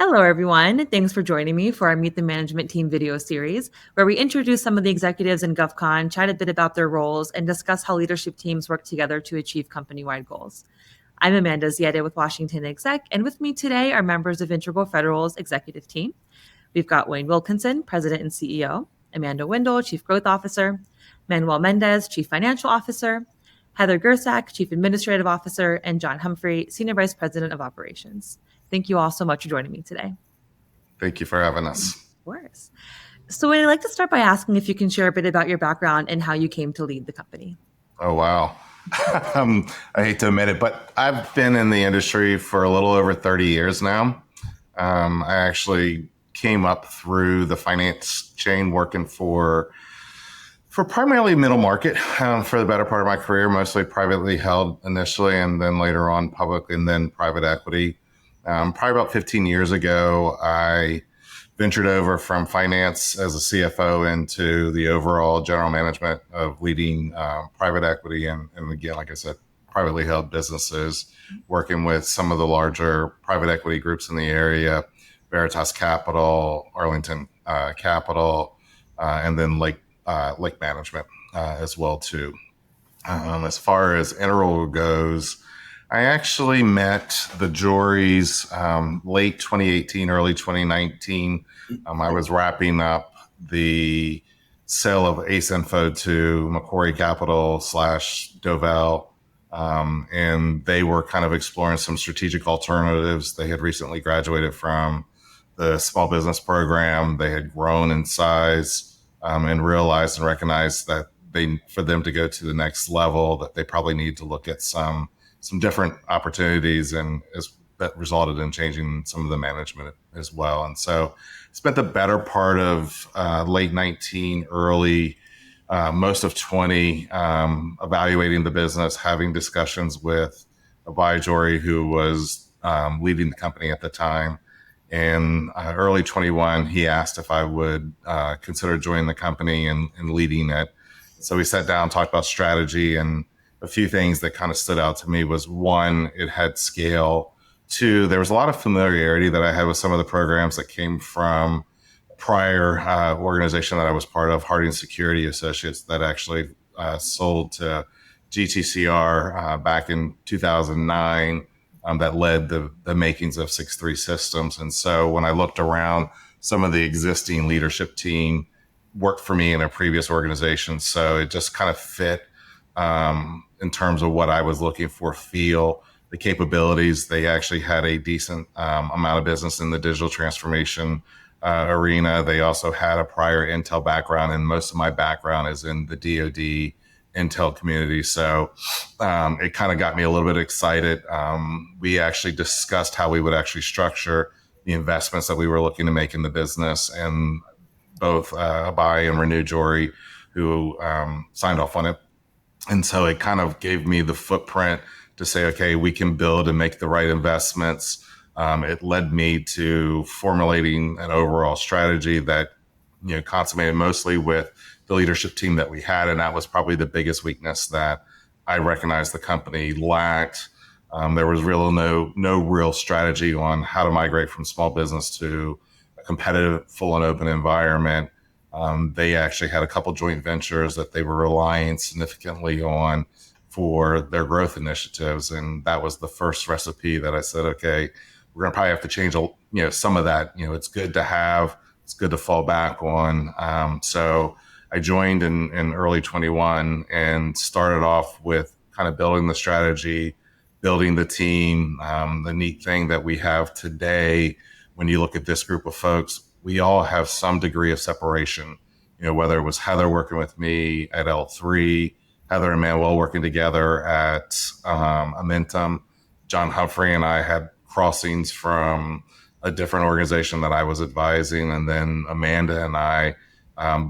Hello, everyone. Thanks for joining me for our Meet the Management Team video series, where we introduce some of the executives in GovCon, chat a bit about their roles, and discuss how leadership teams work together to achieve company-wide goals. I'm Amanda Ziadeh with WashingtonExec, and with me today are members of Integral Federal's executive team. We've got Wayne Wilkinson, President and CEO, Amanda Windle, Chief Growth Officer, Manuel Mendez, Chief Financial Officer, Heather Gerczak, Chief Administrative Officer, and John Humphrey, Senior Vice President of Operations. Thank you all so much for joining me today. Thank you for having us. Of course. So I'd like to start by asking if you can share a bit about your background and how you came to lead the company. Oh, wow. I hate to admit it, but I've been in the industry for a little over 30 years now. I actually came up through the finance chain working for primarily middle market for the better part of my career, mostly privately held initially, and then later on public and then private equity. Probably about 15 years ago, I ventured over from finance as a CFO into the overall general management of leading private equity and again, like I said, privately held businesses, working with some of the larger private equity groups in the area, Veritas Capital, Arlington Capital, and then Lake Management as well too. As far as Integral goes, I actually met the Jories late 2018, early 2019. I was wrapping up the sale of Ace Info to Macquarie Capital / Dovel, and they were kind of exploring some strategic alternatives. They had recently graduated from the small business program. They had grown in size and realized and recognized that for them to go to the next level, that they probably need to look at some different opportunities, and that resulted in changing some of the management as well. And so spent the better part of late 19, early, most of 20, evaluating the business, having discussions with Abhijori, who was leading the company at the time. And early 21, he asked if I would consider joining the company and leading it. So we sat down, talked about strategy, and a few things that kind of stood out to me was, one, it had scale. Two, there was a lot of familiarity that I had with some of the programs that came from prior organization that I was part of, Harding Security Associates, that actually sold to GTCR back in 2009, that led the makings of 6-3 Systems. And so when I looked around, some of the existing leadership team worked for me in a previous organization. So it just kind of fit in terms of what I was looking for, feel, the capabilities. They actually had a decent amount of business in the digital transformation arena. They also had a prior Intel background, and most of my background is in the DoD Intel community. So it kind of got me a little bit excited. We actually discussed how we would actually structure the investments that we were looking to make in the business, and both Abai and Renew Jory, who signed off on it. And so it kind of gave me the footprint to say, okay, we can build and make the right investments. It led me to formulating an overall strategy that, consummated mostly with the leadership team that we had. And that was probably the biggest weakness that I recognized the company lacked. There was no real strategy on how to migrate from small business to a competitive, full and open environment. They actually had a couple joint ventures that they were relying significantly on for their growth initiatives. And that was the first recipe that I said, okay, we're going to probably have to change, some of that. It's good to have, it's good to fall back on. So I joined in early 21 and started off with kind of building the strategy, building the team. The neat thing that we have today, when you look at this group of folks, we all have some degree of separation, whether it was Heather working with me at L3, Heather and Manuel working together at Amentum. John Humphrey and I had crossings from a different organization that I was advising. And then Amanda and I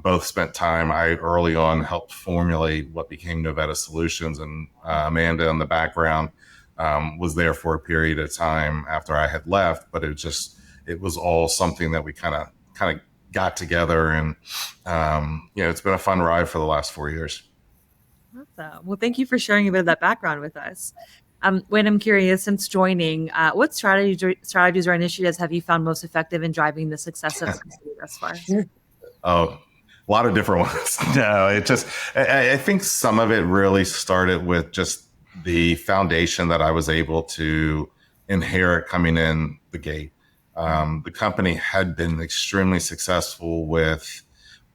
both spent time. I early on helped formulate what became Novetta Solutions, and Amanda in the background was there for a period of time after I had left, but it was all something that we kind of got together, and it's been a fun ride for the last 4 years. Awesome. Well, thank you for sharing a bit of that background with us. When I'm curious, since joining, what strategies or initiatives have you found most effective in driving the success of the company thus far? Oh, a lot of different ones. No, it just, I think some of it really started with just the foundation that I was able to inherit coming in the gate. The company had been extremely successful with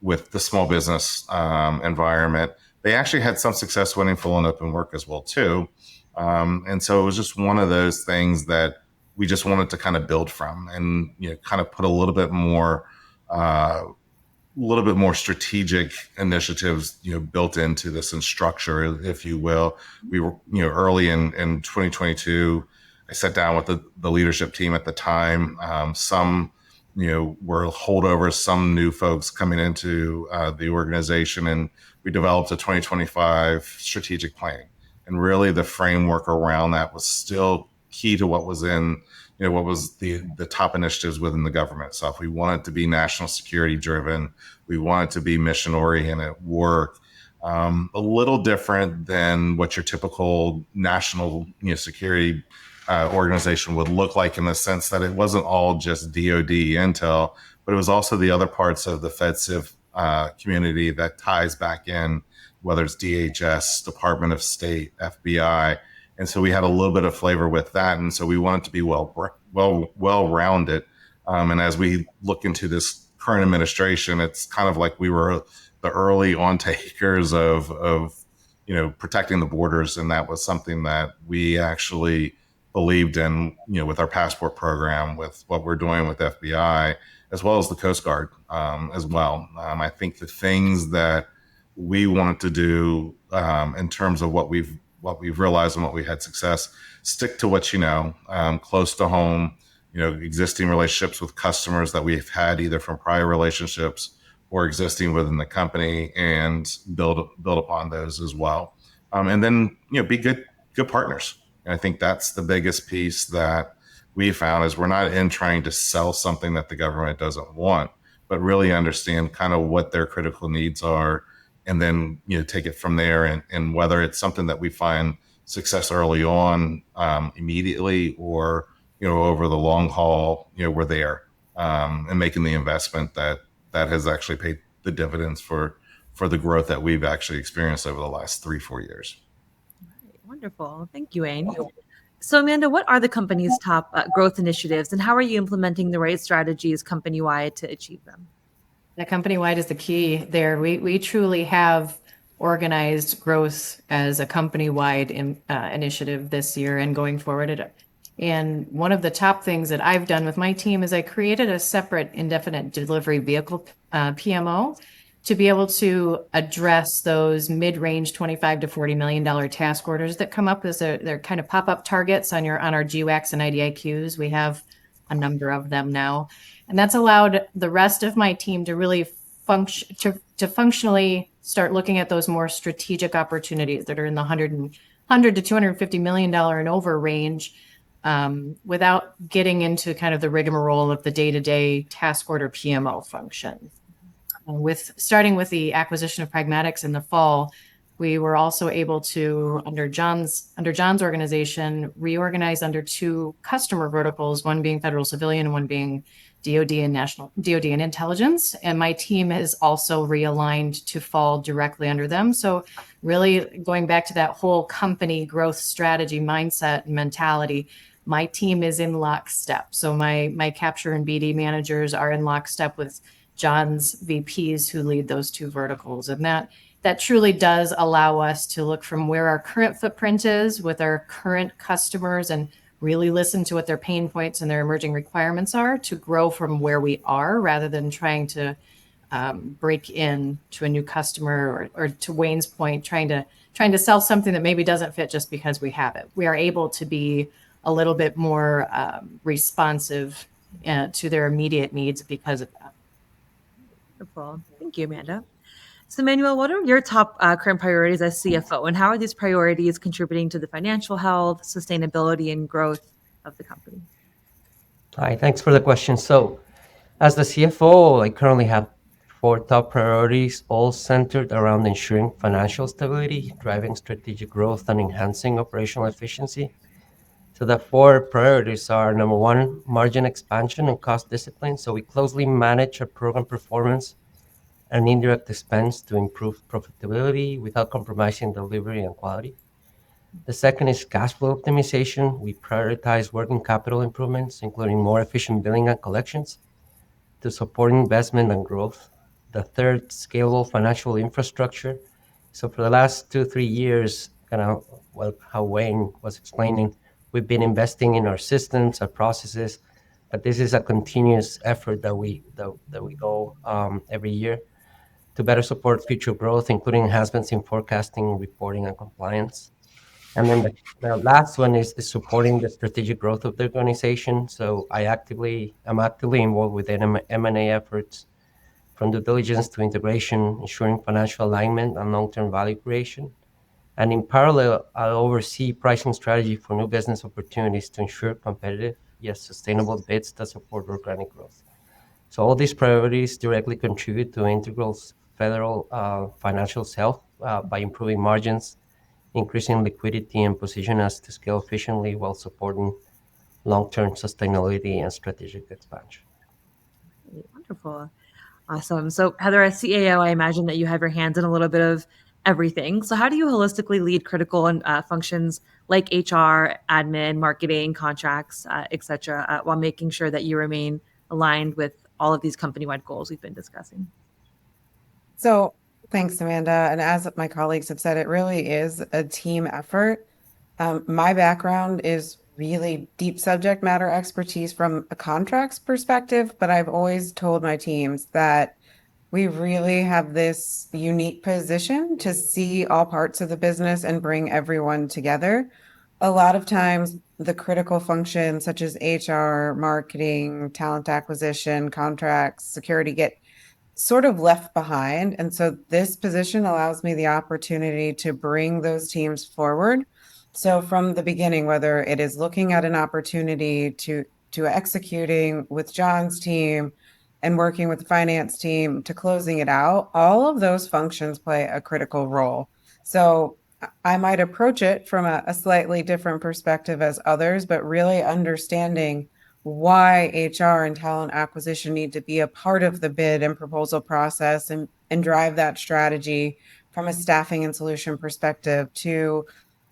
the small business environment. They actually had some success winning full and open work as well too. And so it was just one of those things that we just wanted to kind of build from, and kind of put a little bit more strategic initiatives, built into this and structure, if you will. We were, early in 2022, I sat down with the leadership team at the time. Some, were holdovers, some new folks coming into the organization, and we developed a 2025 strategic plan. And really the framework around that was still key to what was in, what was the top initiatives within the government itself. We wanted to be national security driven. We wanted to be mission oriented work. A little different than what your typical national security organization would look like, in the sense that it wasn't all just DoD intel, but it was also the other parts of the FedCiv community that ties back in, whether it's DHS, Department of State, FBI. And so we had a little bit of flavor with that. And so we wanted to be well-rounded. And as we look into this current administration, it's kind of like we were the early on takers of protecting the borders. And that was something that we actually believed in, with our passport program, with what we're doing with FBI, as well as the Coast Guard as well. I think the things that we wanted to do in terms of what we've realized and what we had success, stick to what close to home, existing relationships with customers that we've had either from prior relationships or existing within the company, and build upon those as well. And then, be good partners. And I think that's the biggest piece that we found, is we're not in trying to sell something that the government doesn't want, but really understand kind of what their critical needs are, and then take it from there. And whether it's something that we find success early on, immediately, or over the long haul, we're there and making the investment that has actually paid the dividends for the growth that we've actually experienced over the last 3-4 years. Wonderful. Thank you, Wayne. So, Amanda, what are the company's top growth initiatives, and how are you implementing the right strategies company-wide to achieve them? The company-wide is the key there. We truly have organized growth as a company-wide initiative this year and going forward. And one of the top things that I've done with my team is I created a separate indefinite delivery vehicle PMO to be able to address those mid-range $25 to $40 million task orders that come up as they're kind of pop-up targets on our GWACs and IDIQs. We have a number of them now. And that's allowed the rest of my team to really functionally start looking at those more strategic opportunities that are in the $100 to $250 million and over range, without getting into kind of the rigmarole of the day-to-day task order PMO function. Starting with the acquisition of Pragmatics in the fall, we were also able to, under John's organization, reorganize under 2 customer verticals, one being federal civilian, one being DoD and intelligence. And my team is also realigned to fall directly under them. So really going back to that whole company growth strategy mindset and mentality, my team is in lockstep. So my capture and BD managers are in lockstep with John's VPs who lead those 2 verticals. And that truly does allow us to look from where our current footprint is with our current customers and really listen to what their pain points and their emerging requirements are, to grow from where we are, rather than trying to break in to a new customer, or to Wayne's point, trying to sell something that maybe doesn't fit just because we have it. We are able to be a little bit more responsive to their immediate needs because of that. Wonderful. Thank you, Amanda. So, Manuel, what are your top current priorities as CFO, and how are these priorities contributing to the financial health, sustainability, and growth of the company? Hi, thanks for the question. So, as the CFO, I currently have 4 top priorities, all centered around ensuring financial stability, driving strategic growth, and enhancing operational efficiency. So the 4 priorities are: number 1, margin expansion and cost discipline. So we closely manage our program performance and indirect expense to improve profitability without compromising delivery and quality. The second is cash flow optimization. We prioritize working capital improvements, including more efficient billing and collections, to support investment and growth. The third, scalable financial infrastructure. So for the last 2-3 years, how Wayne was explaining, we've been investing in our systems, our processes, but this is a continuous effort that we go every year to better support future growth, including enhancements in forecasting, reporting, and compliance. And then the last one is supporting the strategic growth of the organization. So I'm actively involved with M&A efforts, from due diligence to integration, ensuring financial alignment and long-term value creation. And in parallel, I oversee pricing strategy for new business opportunities to ensure competitive yet sustainable bids that support organic growth. So all these priorities directly contribute to Integral's federal financial health by improving margins, increasing liquidity, and position us to scale efficiently while supporting long-term sustainability and strategic expansion. Wonderful. Awesome. So Heather, as CAO, I imagine that you have your hands in a little bit of everything. So how do you holistically lead critical functions like HR, admin, marketing, contracts, et cetera, while making sure that you remain aligned with all of these company-wide goals we've been discussing? So thanks, Amanda. And as my colleagues have said, it really is a team effort. My background is really deep subject matter expertise from a contracts perspective, but I've always told my teams that we really have this unique position to see all parts of the business and bring everyone together. A lot of times, the critical functions such as HR, marketing, talent acquisition, contracts, security get sort of left behind. And so this position allows me the opportunity to bring those teams forward. So from the beginning, whether it is looking at an opportunity to executing with John's team and working with the finance team to closing it out, all of those functions play a critical role. So I might approach it from a slightly different perspective as others, but really understanding why HR and talent acquisition need to be a part of the bid and proposal process and drive that strategy from a staffing and solution perspective to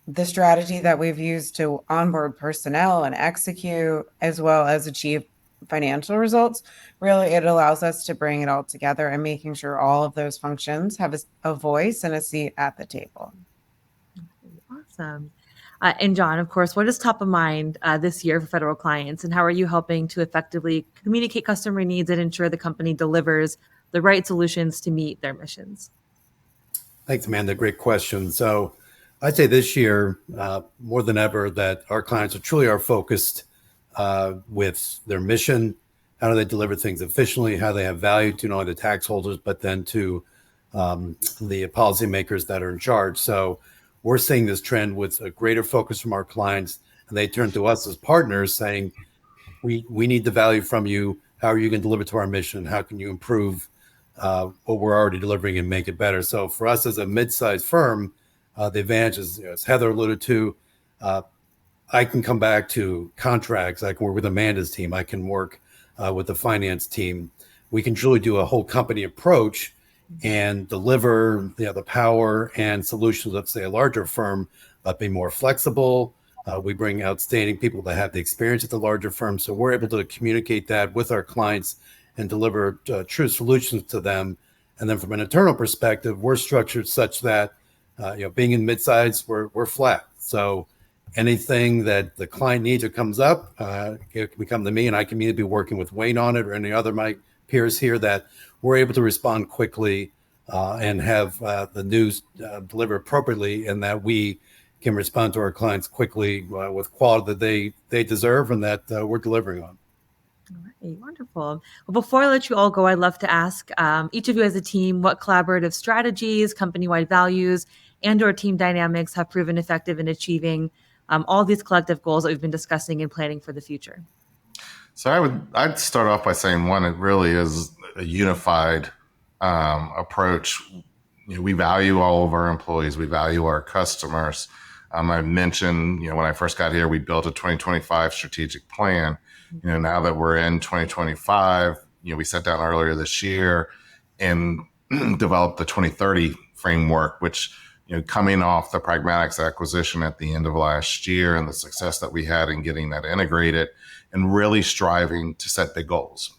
the strategy that we've used to onboard personnel and execute, as well as achieve financial results. Really, it allows us to bring it all together and making sure all of those functions have a voice and a seat at the table. Awesome. And John, of course, what is top of mind this year for federal clients, and how are you helping to effectively communicate customer needs and ensure the company delivers the right solutions to meet their missions? Thanks, Amanda. Great question. So I'd say this year, more than ever, that our clients are truly focused with their mission. How do they deliver things efficiently? How they have value to not only the tax holders, but then to the policymakers that are in charge. So we're seeing this trend with a greater focus from our clients, and they turn to us as partners saying, we need the value from you. How are you going to deliver to our mission? How can you improve what we're already delivering and make it better? So for us as a mid-sized firm, the advantage is, as Heather alluded to, I can come back to contracts. I can work with Amanda's team. I can work with the finance team. We can truly do a whole company approach and deliver the power and solutions of, say, a larger firm, but be more flexible. We bring outstanding people that have the experience at the larger firm. So we're able to communicate that with our clients and deliver true solutions to them. And then from an internal perspective, we're structured such that, being in midsize, we're flat. So anything that the client needs or comes up, it can come to me, and I can either be working with Wayne on it or any other my peers here, that we're able to respond quickly and have the news delivered appropriately, and that we can respond to our clients quickly with quality that they deserve and that we're delivering on. All right, wonderful. Well, before I let you all go, I'd love to ask each of you as a team what collaborative strategies, company-wide values, and/or team dynamics have proven effective in achieving all these collective goals that we've been discussing and planning for the future. So I'd start off by saying, one, it really is a unified approach. We value all of our employees. We value our customers. I mentioned, when I first got here, we built a 2025 strategic plan. Now that we're in 2025, we sat down earlier this year and developed the 2030 framework, which, coming off the Pragmatics acquisition at the end of last year and the success that we had in getting that integrated and really striving to set big goals.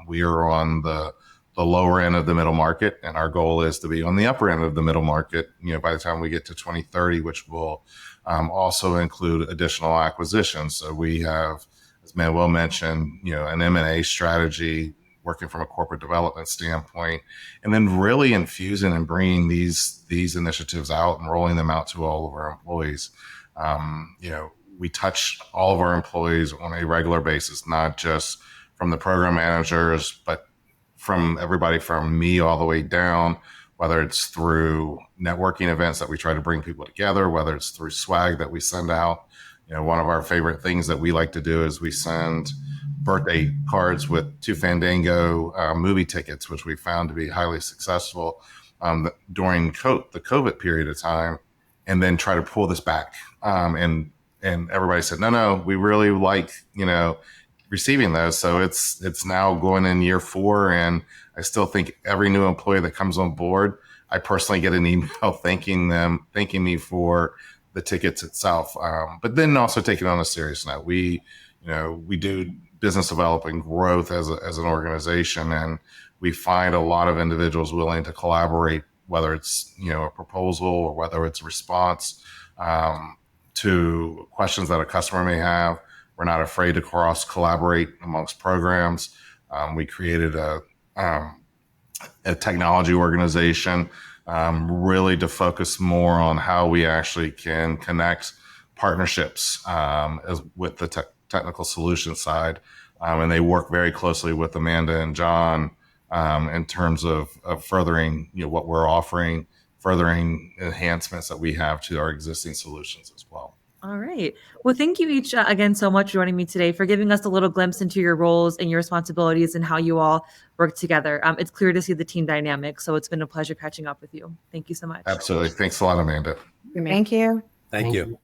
We are on the lower end of the middle market, and our goal is to be on the upper end of the middle market, by the time we get to 2030, which will also include additional acquisitions. So we have, as Manuel mentioned, an M&A strategy, working from a corporate development standpoint, and then really infusing and bringing these initiatives out and rolling them out to all of our employees. We touch all of our employees on a regular basis, not just from the program managers, but from everybody from me all the way down, whether it's through networking events that we try to bring people together, whether it's through swag that we send out. One of our favorite things that we like to do is we send birthday cards with 2 Fandango movie tickets, which we found to be highly successful during the COVID period of time, and then try to pull this back. And everybody said, no, we really like, receiving those. So it's now going in year 4. And I still think every new employee that comes on board, I personally get an email thanking me for the tickets itself. But then also take it on a serious note. We do business development growth as an organization, and we find a lot of individuals willing to collaborate, whether it's, a proposal or whether it's a response to questions that a customer may have. We're not afraid to cross collaborate amongst programs. We created a technology organization really to focus more on how we actually can connect partnerships with the technical solution side. And they work very closely with Amanda and John in terms of furthering what we're offering, furthering enhancements that we have to our existing solutions as well. All right. Well, thank you each again so much for joining me today, for giving us a little glimpse into your roles and your responsibilities and how you all work together. It's clear to see the team dynamic, so it's been a pleasure catching up with you. Thank you so much. Absolutely. Thanks a lot, Amanda. Thank you. Thank you.